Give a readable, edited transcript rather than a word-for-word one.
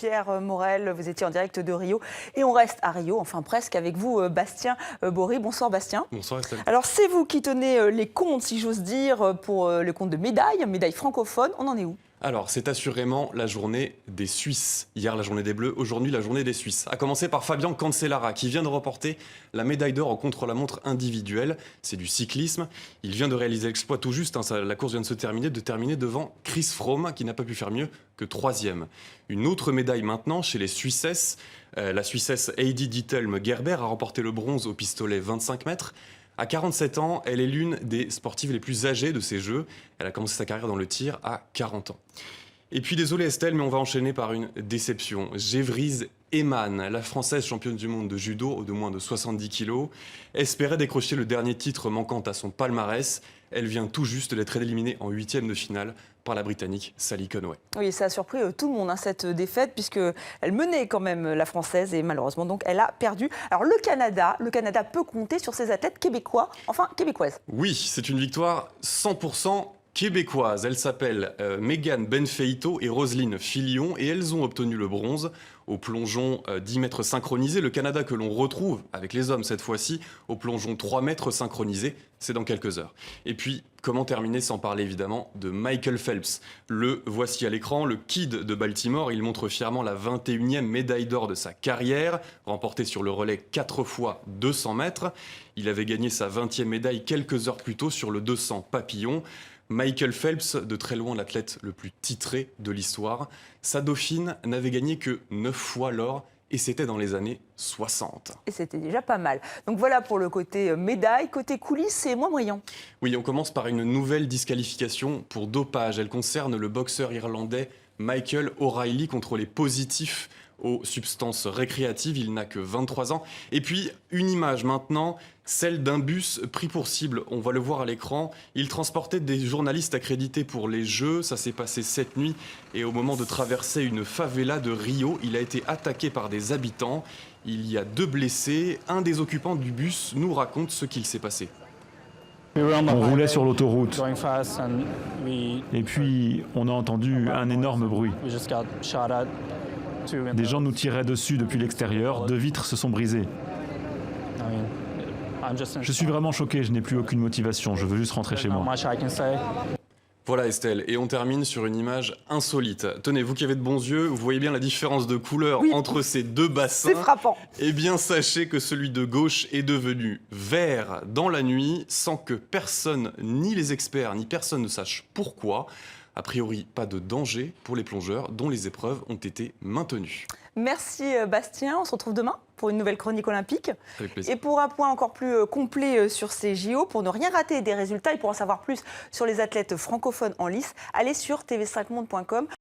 Pierre Morel, vous étiez en direct de Rio. Et on reste à Rio, enfin presque, avec vous, Bastien Bory. Bonsoir Bastien. Bonsoir Estelle. Alors c'est vous qui tenez les comptes, si j'ose dire, pour le compte de médailles francophones. On en est où ? Alors, c'est assurément la journée des Suisses. Hier, la journée des Bleus, aujourd'hui, la journée des Suisses. A commencer par Fabian Cancellara, qui vient de remporter la médaille d'or en contre-la-montre individuelle. C'est du cyclisme. Il vient de réaliser l'exploit tout juste, la course vient de se terminer, devant Chris Froome, qui n'a pas pu faire mieux que 3e. Une autre médaille maintenant chez les Suissesses. La Suissesse Heidi Diethelm-Gerber a remporté le bronze au pistolet 25 mètres. À 47 ans, elle est l'une des sportives les plus âgées de ces Jeux. Elle a commencé sa carrière dans le tir à 40 ans. Et puis désolé Estelle, mais on va enchaîner par une déception. Gévrise Eman, la Française championne du monde de judo de moins de 70 kilos, espérait décrocher le dernier titre manquant à son palmarès. Elle vient tout juste d'être éliminée en 8e de finale par la Britannique Sally Conway. Oui, ça a surpris tout le monde, cette défaite, puisqu'elle menait quand même la Française et malheureusement, donc, elle a perdu. Alors le Canada peut compter sur ses athlètes québécois, enfin québécoises. Oui, c'est une victoire 100% québécoise. Elles s'appellent Megan Benfeito et Roselyne Filion et elles ont obtenu le bronze au plongeon 10 mètres synchronisé. Le Canada que l'on retrouve, avec les hommes cette fois-ci, au plongeon 3 mètres synchronisé, c'est dans quelques heures. Et puis, comment terminer sans parler évidemment de Michael Phelps. Le voici à l'écran, le Kid de Baltimore. Il montre fièrement la 21e médaille d'or de sa carrière, remportée sur le relais 4 fois 200 mètres. Il avait gagné sa 20e médaille quelques heures plus tôt sur le 200 papillon. Michael Phelps, de très loin l'athlète le plus titré de l'histoire. Sa dauphine n'avait gagné que 9 fois l'or et c'était dans les années 60. Et c'était déjà pas mal. Donc voilà pour le côté médaille. Côté coulisses, c'est moins brillant. Oui, on commence par une nouvelle disqualification pour dopage. Elle concerne le boxeur irlandais Michael O'Reilly, contrôlé positif aux substances récréatives. Il n'a que 23 ans. Et puis, une image maintenant, celle d'un bus pris pour cible. On va le voir à l'écran. Il transportait des journalistes accrédités pour les Jeux. Ça s'est passé cette nuit. Et au moment de traverser une favela de Rio, il a été attaqué par des habitants. Il y a 2 blessés. Un des occupants du bus nous raconte ce qu'il s'est passé. On roulait sur l'autoroute et puis on a entendu un énorme bruit. Des gens nous tiraient dessus depuis l'extérieur, 2 vitres se sont brisées. Je suis vraiment choqué, je n'ai plus aucune motivation, je veux juste rentrer chez moi. Voilà Estelle, et on termine sur une image insolite. Tenez, vous qui avez de bons yeux, vous voyez bien la différence de couleur entre ces 2 bassins. C'est frappant. Eh bien, sachez que celui de gauche est devenu vert dans la nuit, sans que personne, ni les experts, ni personne ne sache pourquoi. A priori, pas de danger pour les plongeurs dont les épreuves ont été maintenues. Merci Bastien, on se retrouve demain pour une nouvelle chronique olympique. Avec plaisir. Et pour un point encore plus complet sur ces JO, pour ne rien rater des résultats et pour en savoir plus sur les athlètes francophones en lice, allez sur tv5monde.com.